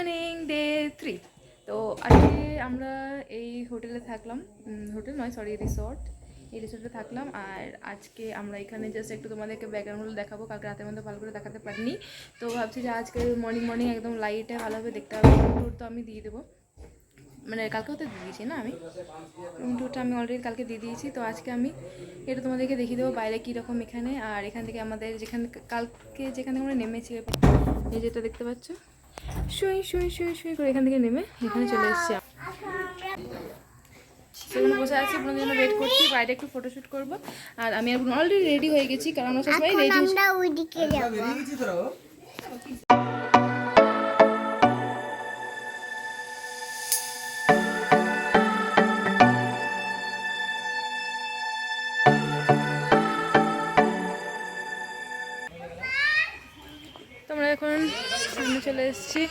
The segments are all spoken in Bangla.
Morning day 3। তো আজকে আমরা এই হোটেলে থাকলাম, হোটেল নয় সরি রিসর্ট, এই রিসর্টে থাকলাম। আর আজকে আমরা এখানে জাস্ট একটু তোমাদেরকে ব্যাকগ্রাউন্ডগুলো দেখাবো, কালকে রাতের মধ্যে ভালো করে দেখাতে পারিনি। তো ভাবছি যে আজকে মর্নিং একদম লাইটে ভালোভাবে দেখতে হবে। ট্যুর তো আমি দিয়ে দেবো, মানে কালকেও তো দিয়ে দিয়েছি না, আমি ট্যুরটা আমি অলরেডি কালকে দিয়ে দিয়েছি। তো আজকে আমি এটা তোমাদেরকে দেখিয়ে দেবো বাইরে কীরকম এখানে। আর এখান থেকে আমাদের যেখানে কালকে যেখানে আমরা নেমেছি, এই যেটা দেখতে পাচ্ছ, শুয়ে শুয়ে শুয়ে শুয়ে করে এখান থেকে নেমে এখানে চলে এসেছি। সেখানে বসে আছি, আপনাদের জন্য ওয়েট করছি, বাইরে একটু ফটোশ্যুট করবো। আর আমি এখন অলরেডি রেডি হয়ে গেছি, কারণ আমরা সবাই রেডি। তোমরা এখন সামনে চলে এসেছি।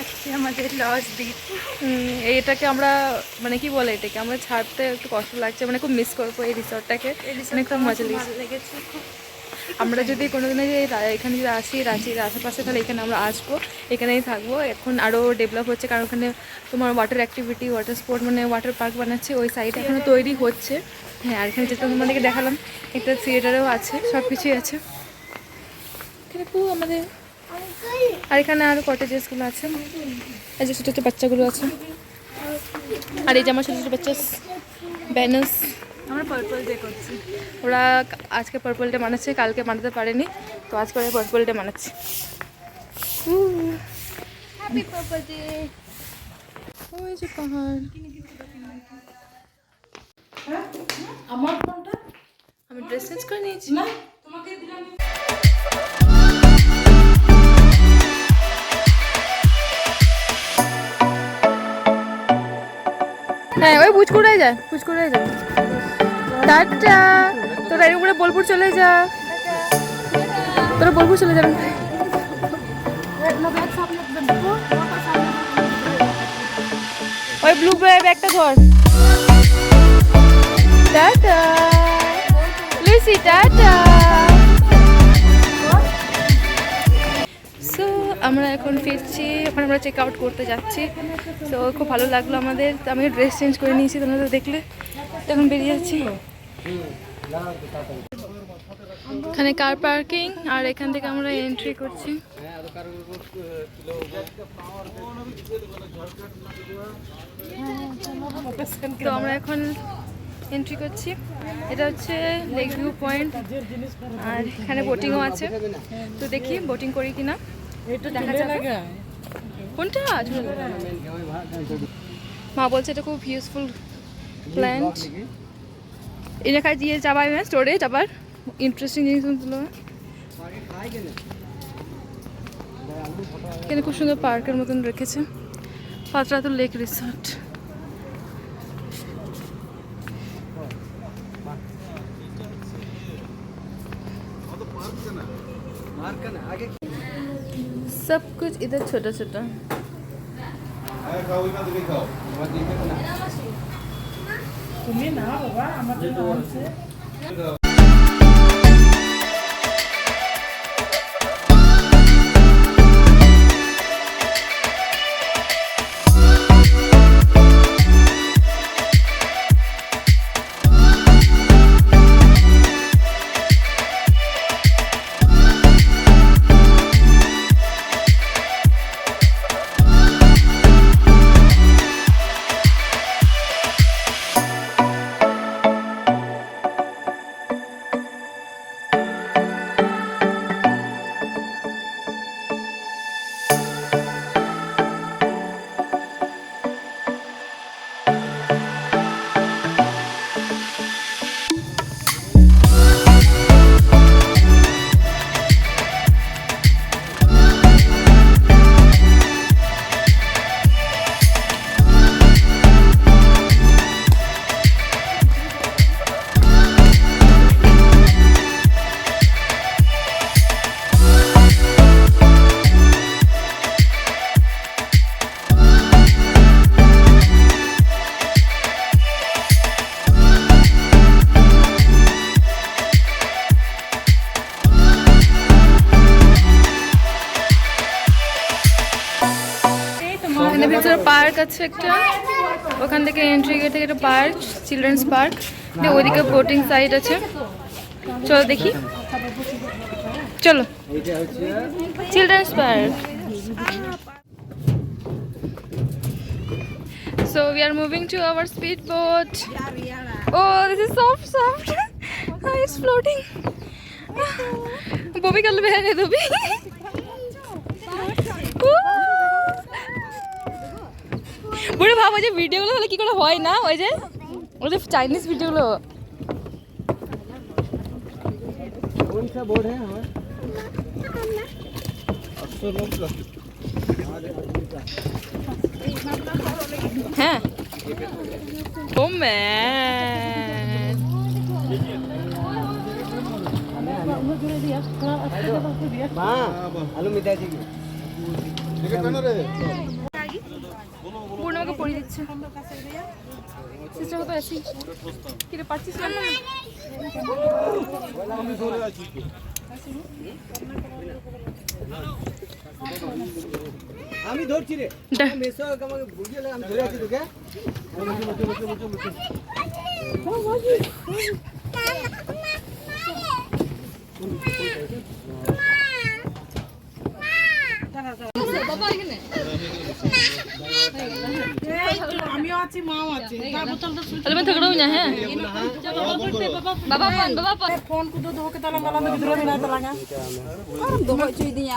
আজকে আমাদের লস দ্বীপ, এটাকে আমরা মানে কি বলে, এটাকে আমরা ছাড়তে একটু কষ্ট লাগছে, মানে খুব মিস করবো এই রিসর্টটাকে, অনেক খুব মজা লেগেছে। আমরা যদি কোনোদিনে এখানে যদি আসি রাঁচির আশেপাশে, তাহলে এখানে আমরা আসবো, এখানেই থাকবো। এখন আরও ডেভেলপ হচ্ছে, কারণ ওখানে তোমার ওয়াটার অ্যাক্টিভিটি, ওয়াটার স্পোর্ট, মানে ওয়াটার পার্ক বানাচ্ছে, ওই সাইডে এখনও তৈরি হচ্ছে। হ্যাঁ, আর এখানে যেটা তোমাদেরকে দেখালাম, একটা থিয়েটারও আছে, সব কিছুই আছে এখানে খুব আমাদের। আর এখানে আরও কটেজেসগুলো আছে, এই যে ছোটো ছোটো বাচ্চাগুলো আছে। আর এই যে আমার ছোটো ছোটো বাচ্চা ব্যানার্স, আমরা পার্পল ডে করছি। ওরা আজকে পার্পল ডে মানাচ্ছে, কালকে মানাতে পারেনি, তো আজকে ওরা পার্পল ডে মানাচ্ছে। Happy purple day. ওই যে পাহাড়, আমার ফোনটা আমি ড্রেস চেঞ্জ করে নিয়েছি না, তোমাকে দিলাম। হ্যাঁ, ওই পুচকুড়াই যায়, পুচকুড়াই যায়। টাটা। তোরা এর উপরে বোলপুর চলে যা, তোরা বোলপুর চলে যাবেন। ওই ব্লু ব্যাগটা ধর। Tata Lucy, tata. সো আমরা এখন ফিরছি, এখন আমরা চেক আউট করতে যাচ্ছি। তো খুব ভালো লাগলো আমাদের, আমি ড্রেস চেঞ্জ করে নিয়েছি, তোমরা তো দেখলে। এখন বেরিয়ে যাচ্ছি। এখানে কার পার্কিং, আর এখান থেকে আমরা এন্ট্রি করছি। তো আমরা এখন এন্ট্রি করছি। এটা হচ্ছে লেক ভিউ পয়েন্ট, আর এখানে বোটিংও আছে। তো দেখি বোটিং করি কিনা, দেখা যাবে। কোনটা? মা বলছে এটা খুব ইউজফুল প্ল্যান্ট, এলাকায় দিয়ে যাবার স্টোরেজ, আবার ইন্টারেস্টিং জিনিসগুলো। এখানে খুব সুন্দর পার্কের মতন রেখেছে, পাতরাতুল লেক রিসর্ট। सब कुछ इधर छोटा छोटा। तुम्हें ना होगा हमारे পার্ক আছে একটা, ওখান থেকে এন্ট্রি গেট থেকে একটা পার্ক, চিলড্রেন্স পার্ক, ওইদিকে বোটিং সাইড আছে। চলো দেখি, চলো children's park. So we are moving to our speedboat. Oh, this is soft. Oh, it's floating. Bobby kal be hai Bobby. বুড়ো ভাব ওই যে ভিডিওগুলো হলে কি করে হয় না, ওই যে চাইনিজ ভিডিওগুলো। कौन सा बोर्ड है हमारा? হ্যাঁ ও ম্যান, আলু মিঠাই দিবি। বুড়ো আমাকে পড়িয়ে দিচ্ছে। সিস্টার কত আছি কি রে, পারছিস না? আমি ধরছি রে, মেসো আমাকে বুঝিয়ে লাগে, আমি ধরে আছি তোকে। আমিও আছি, মাও আছে। मैं थकड़ा हूँ यहाँ है बाबा फोन को दो के तला गला में गिरा ना तलागा दो चीज दिया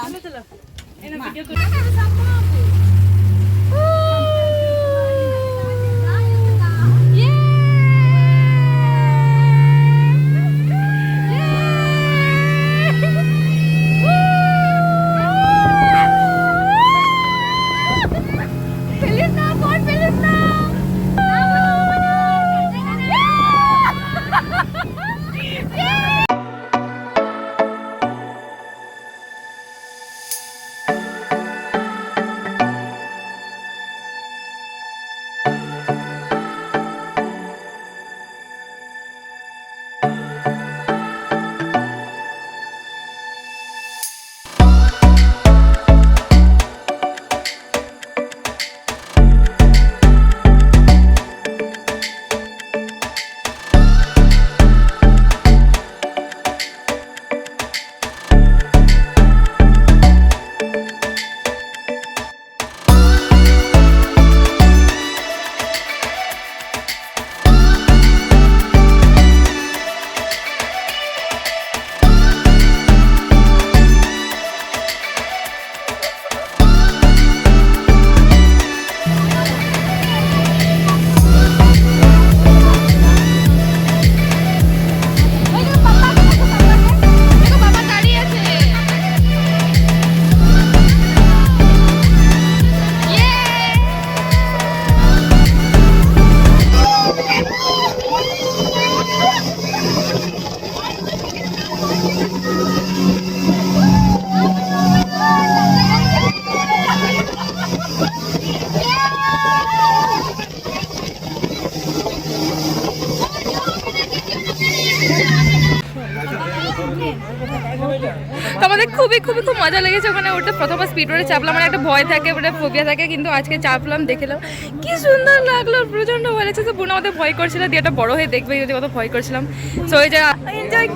তো আমাদের খুবই মজা লেগেছে ওখানে উঠতে। প্রথমে স্পিডবোটে চাপলাম, মানে একটা ভয় থাকে, ওটা ফোবিয়া থাকে, কিন্তু আজকে চাপলাম, দেখলাম কি সুন্দর লাগলো, প্রচন্ড ভালো লাগছে। তো বোন আমাদের ভয় করছিল, দিয়ে একটা বড় হয়ে দেখবে যদি কত ভয় করছিলাম। তো ওই যে এনজয়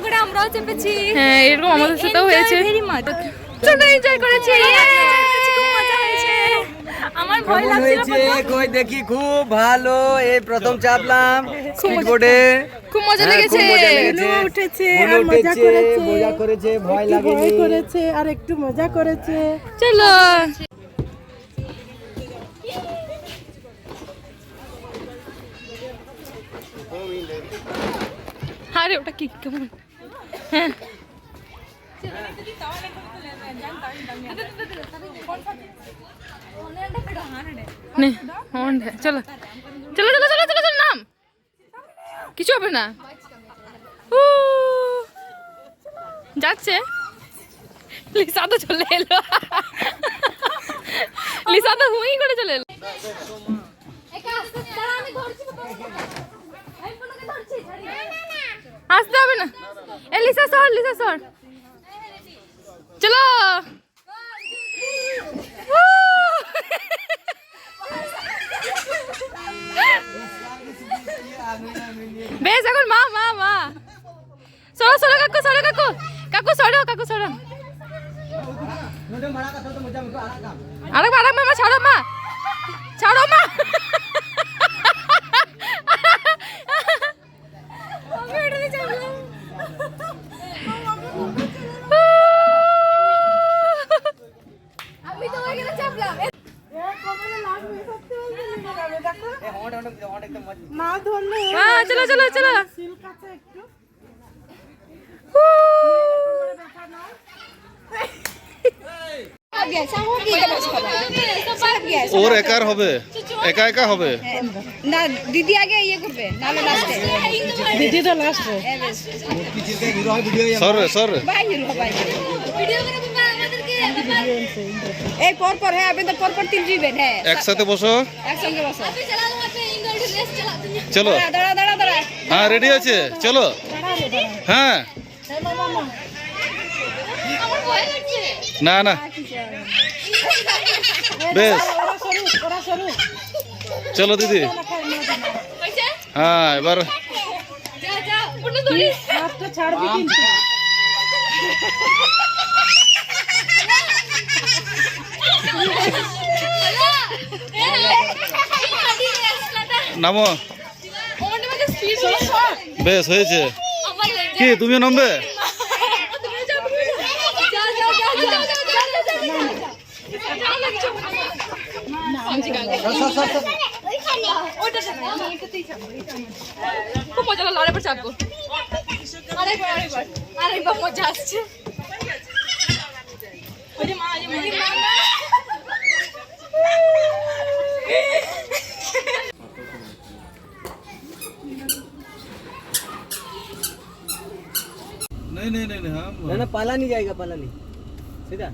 করে আমরাও চেপেছি, হ্যাঁ এরকম আমাদের সাথেও হয়েছে, এনজয় করেছি, খুব মজা হয়েছে। আমার ভয় লাগছিল, কই দেখি খুব ভালো, এই প্রথম চাপলাম স্পিডবোটে, খুব মজা লেগেছে, উঠেছে আর মজা করেছে, ভয় লাগেনি, করেছে আর একটু মজা করেছে। চলো আরে ওটা কি কেমন, হ্যাঁ চলো চলো চলো চলো চলো নাম কিছু হবে না, যাচ্ছে। লিসা তো চলে এলো, লিসা তো হুই করে চলে এলো। আসতে হবে না, এ লিসা সর, লিসা সর, চলো। বেশ এখন মা মা মা সরো সরো কাকু সরো কাকু কাকু সরো কাকু সরো আরেক মা ছাড়ো মা ছাড়ো মা আমি তো ওইখানে চাপলাম না ধরলে হ্যাঁ চলো চলো চলো সিল্ক আছে একটু ওর একার হবে, একা একা হবে। না দিদি আগে ইয়ে করবে নালে লাস্টে দিদি তো লাস্ট সর সর ভাই হিরো ভাই এই পর পর হ্যাঁ আপনি তো পর পর তিন দিবেন হ্যাঁ একসাথে বসো, একসঙ্গে বসো চলো। দাঁড়া দাঁড়া দাঁড়া হ্যাঁ রেডি আছে, চলো। হ্যাঁ না না বেশ, ওরা সরু চলো দিদি। হ্যাঁ এবার হাতটা ছাড়বি কিন্তু নামো। বেশ হয়েছে, কি তুমিও নামবে? খুব মজা লাগলো আরেকবার চাপবো আরেকবার মজা আসছে नहीं नहीं नहीं हाँ ना पाला नहीं जाएगा, पाला नहीं सीधा